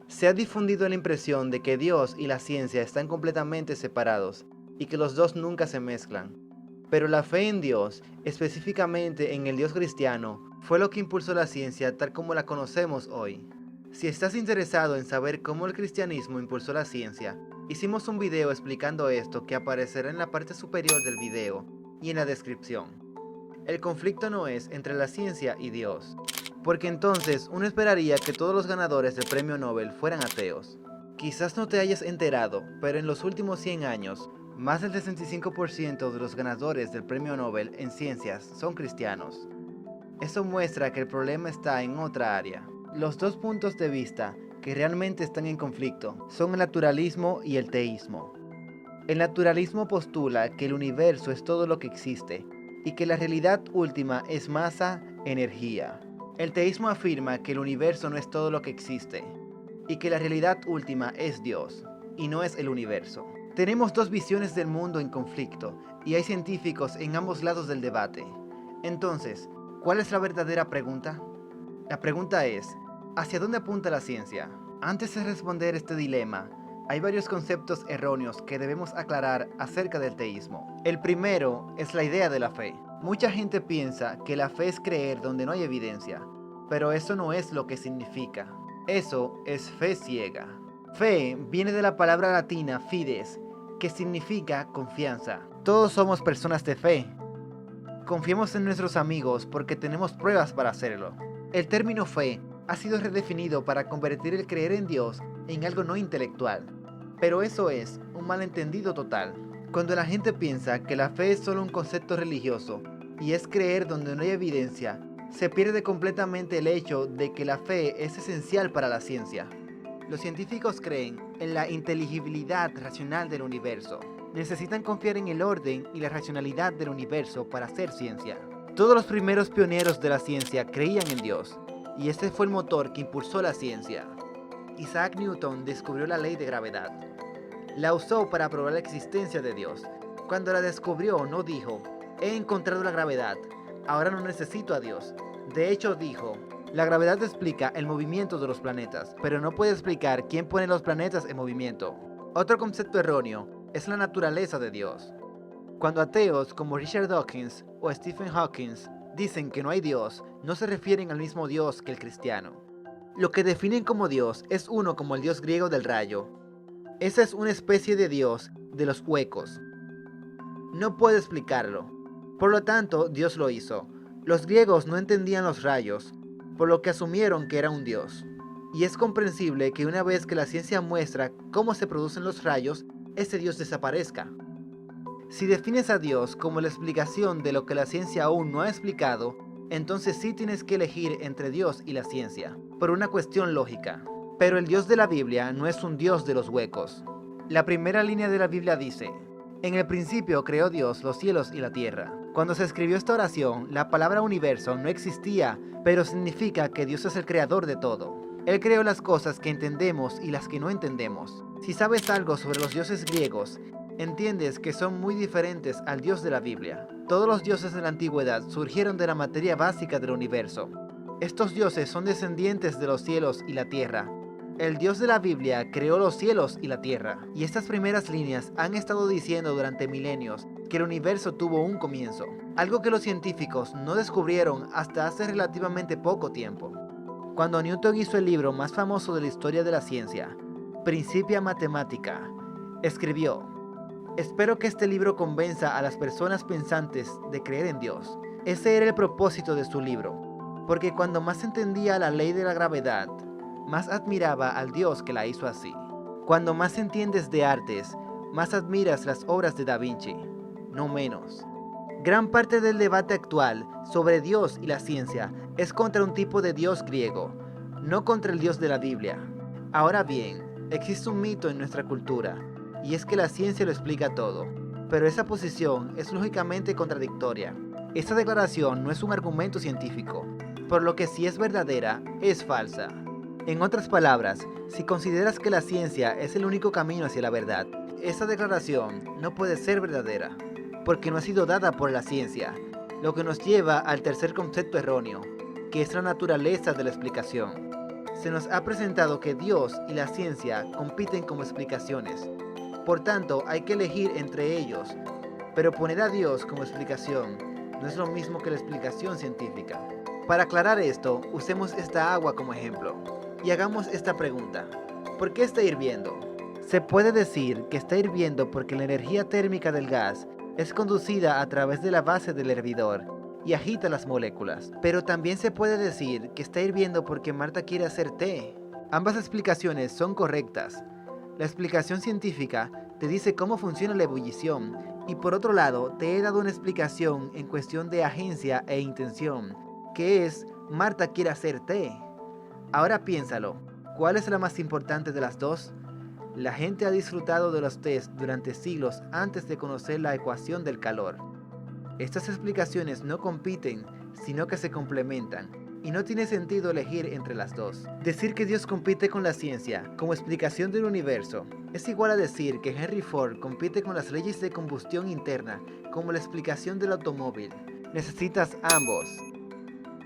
Se ha difundido la impresión de que Dios y la ciencia están completamente separados y que los dos nunca se mezclan. Pero la fe en Dios, específicamente en el Dios cristiano, fue lo que impulsó la ciencia tal como la conocemos hoy. Si estás interesado en saber cómo el cristianismo impulsó la ciencia, hicimos un video explicando esto que aparecerá en la parte superior del video y en la descripción. El conflicto no es entre la ciencia y Dios, porque entonces uno esperaría que todos los ganadores del premio Nobel fueran ateos. Quizás no te hayas enterado, pero en los últimos 100 años, más del 65% de los ganadores del premio Nobel en ciencias son cristianos. Eso muestra que el problema está en otra área. Los dos puntos de vista que realmente están en conflicto son el naturalismo y el teísmo. El naturalismo postula que el universo es todo lo que existe y que la realidad última es masa, energía. El teísmo afirma que el universo no es todo lo que existe y que la realidad última es Dios y no es el universo. Tenemos dos visiones del mundo en conflicto y hay científicos en ambos lados del debate. Entonces, ¿cuál es la verdadera pregunta? La pregunta es, ¿hacia dónde apunta la ciencia? Antes de responder este dilema, hay varios conceptos erróneos que debemos aclarar acerca del teísmo. El primero es la idea de la fe. Mucha gente piensa que la fe es creer donde no hay evidencia, pero eso no es lo que significa. Eso es fe ciega. Fe viene de la palabra latina fides, que significa confianza. Todos somos personas de fe. Confiamos en nuestros amigos porque tenemos pruebas para hacerlo. El término fe ha sido redefinido para convertir el creer en Dios en algo no intelectual. Pero eso es un malentendido total. Cuando la gente piensa que la fe es solo un concepto religioso y es creer donde no hay evidencia, se pierde completamente el hecho de que la fe es esencial para la ciencia. Los científicos creen en la inteligibilidad racional del universo. Necesitan confiar en el orden y la racionalidad del universo para hacer ciencia. Todos los primeros pioneros de la ciencia creían en Dios, y este fue el motor que impulsó la ciencia. Isaac Newton descubrió la ley de gravedad. La usó para probar la existencia de Dios. Cuando la descubrió, no dijo, he encontrado la gravedad, ahora no necesito a Dios. De hecho, dijo, la gravedad explica el movimiento de los planetas, pero no puede explicar quién pone los planetas en movimiento. Otro concepto erróneo es la naturaleza de Dios. Cuando ateos como Richard Dawkins o Stephen Hawking dicen que no hay Dios, no se refieren al mismo Dios que el cristiano. Lo que definen como Dios es uno como el Dios griego del rayo. Esa es una especie de Dios de los huecos. No puede explicarlo. Por lo tanto, Dios lo hizo. Los griegos no entendían los rayos, por lo que asumieron que era un Dios. Y es comprensible que una vez que la ciencia muestra cómo se producen los rayos, ese Dios desaparezca. Si defines a Dios como la explicación de lo que la ciencia aún no ha explicado, entonces sí tienes que elegir entre Dios y la ciencia, por una cuestión lógica. Pero el Dios de la Biblia no es un Dios de los huecos. La primera línea de la Biblia dice, en el principio creó Dios los cielos y la tierra. Cuando se escribió esta oración, la palabra universo no existía, pero significa que Dios es el creador de todo. Él creó las cosas que entendemos y las que no entendemos. Si sabes algo sobre los dioses griegos, entiendes que son muy diferentes al Dios de la Biblia. Todos los dioses de la antigüedad surgieron de la materia básica del universo. Estos dioses son descendientes de los cielos y la tierra. El Dios de la Biblia creó los cielos y la tierra. Y estas primeras líneas han estado diciendo durante milenios que el universo tuvo un comienzo. Algo que los científicos no descubrieron hasta hace relativamente poco tiempo. Cuando Newton hizo el libro más famoso de la historia de la ciencia, Principia Mathematica, escribió, espero que este libro convenza a las personas pensantes de creer en Dios. Ese era el propósito de su libro, porque cuando más entendía la ley de la gravedad, más admiraba al Dios que la hizo así. Cuando más entiendes de artes, más admiras las obras de Da Vinci, no menos. Gran parte del debate actual sobre Dios y la ciencia es contra un tipo de Dios griego, no contra el Dios de la Biblia. Ahora bien, existe un mito en nuestra cultura, y es que la ciencia lo explica todo, pero esa posición es lógicamente contradictoria. Esta declaración no es un argumento científico, por lo que si es verdadera, es falsa. En otras palabras, si consideras que la ciencia es el único camino hacia la verdad, esta declaración no puede ser verdadera, porque no ha sido dada por la ciencia, lo que nos lleva al tercer concepto erróneo, que es la naturaleza de la explicación. Se nos ha presentado que Dios y la ciencia compiten como explicaciones. Por tanto, hay que elegir entre ellos. Pero poner a Dios como explicación no es lo mismo que la explicación científica. Para aclarar esto, usemos esta agua como ejemplo y hagamos esta pregunta. ¿Por qué está hirviendo? Se puede decir que está hirviendo porque la energía térmica del gas es conducida a través de la base del hervidor y agita las moléculas. Pero también se puede decir que está hirviendo porque Marta quiere hacer té. Ambas explicaciones son correctas. La explicación científica te dice cómo funciona la ebullición y por otro lado te he dado una explicación en cuestión de agencia e intención, que es Marta quiere hacer té. Ahora piénsalo, ¿cuál es la más importante de las dos? La gente ha disfrutado de los tés durante siglos antes de conocer la ecuación del calor. Estas explicaciones no compiten, sino que se complementan, y no tiene sentido elegir entre las dos. Decir que Dios compite con la ciencia como explicación del universo es igual a decir que Henry Ford compite con las leyes de combustión interna como la explicación del automóvil. Necesitas ambos.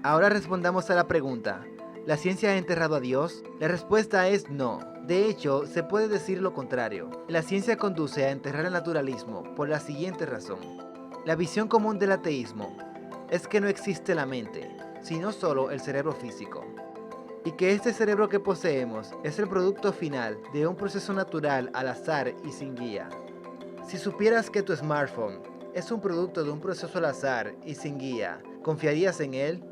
Ahora respondamos a la pregunta, ¿la ciencia ha enterrado a Dios? La respuesta es no. De hecho, se puede decir lo contrario. La ciencia conduce a enterrar el naturalismo por la siguiente razón. La visión común del ateísmo es que no existe la mente, sino solo el cerebro físico, y que este cerebro que poseemos es el producto final de un proceso natural al azar y sin guía. Si supieras que tu smartphone es un producto de un proceso al azar y sin guía, ¿confiarías en él?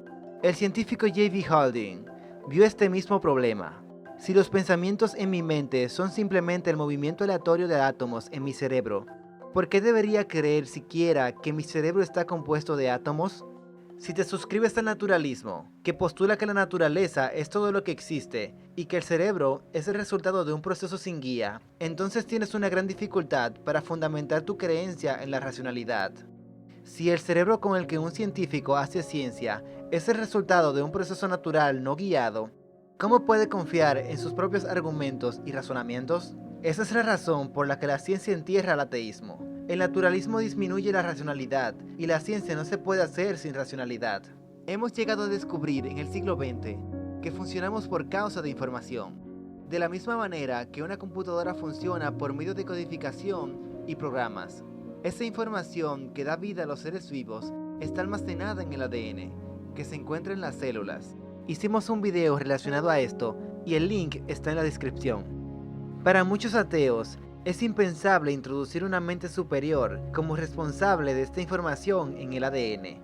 El científico J.B. Haldane vio este mismo problema. Si los pensamientos en mi mente son simplemente el movimiento aleatorio de átomos en mi cerebro, ¿por qué debería creer siquiera que mi cerebro está compuesto de átomos? Si te suscribes al naturalismo, que postula que la naturaleza es todo lo que existe y que el cerebro es el resultado de un proceso sin guía, entonces tienes una gran dificultad para fundamentar tu creencia en la racionalidad. Si el cerebro con el que un científico hace ciencia es el resultado de un proceso natural no guiado, ¿cómo puede confiar en sus propios argumentos y razonamientos? Esa es la razón por la que la ciencia entierra al ateísmo. El naturalismo disminuye la racionalidad y la ciencia no se puede hacer sin racionalidad. Hemos llegado a descubrir en el siglo XX que funcionamos por causa de información, de la misma manera que una computadora funciona por medio de codificación y programas. Esa información que da vida a los seres vivos está almacenada en el ADN, que se encuentra en las células. Hicimos un video relacionado a esto y el link está en la descripción. Para muchos ateos, es impensable introducir una mente superior como responsable de esta información en el ADN.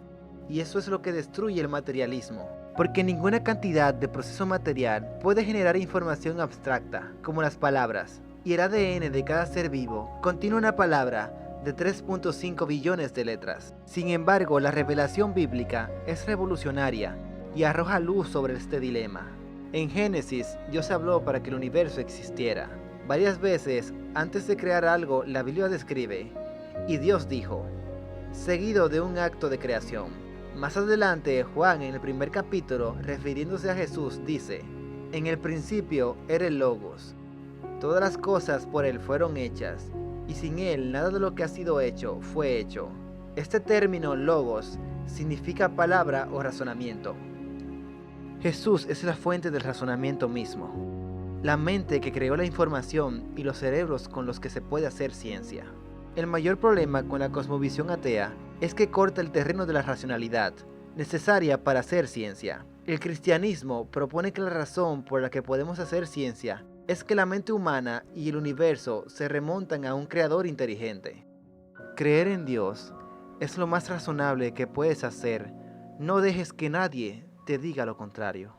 Y eso es lo que destruye el materialismo. Porque ninguna cantidad de proceso material puede generar información abstracta, como las palabras. Y el ADN de cada ser vivo contiene una palabra de 3.5 billones de letras. Sin embargo, la revelación bíblica es revolucionaria y arroja luz sobre este dilema. En Génesis, Dios habló para que el universo existiera. Varias veces, antes de crear algo, la Biblia describe, y Dios dijo, seguido de un acto de creación. Más adelante, Juan en el primer capítulo, refiriéndose a Jesús, dice, en el principio era el Logos. Todas las cosas por él fueron hechas, y sin él nada de lo que ha sido hecho fue hecho. Este término Logos significa palabra o razonamiento. Jesús es la fuente del razonamiento mismo. La mente que creó la información y los cerebros con los que se puede hacer ciencia. El mayor problema con la cosmovisión atea es que corta el terreno de la racionalidad, necesaria para hacer ciencia. El cristianismo propone que la razón por la que podemos hacer ciencia es que la mente humana y el universo se remontan a un creador inteligente. Creer en Dios es lo más razonable que puedes hacer. No dejes que nadie te diga lo contrario.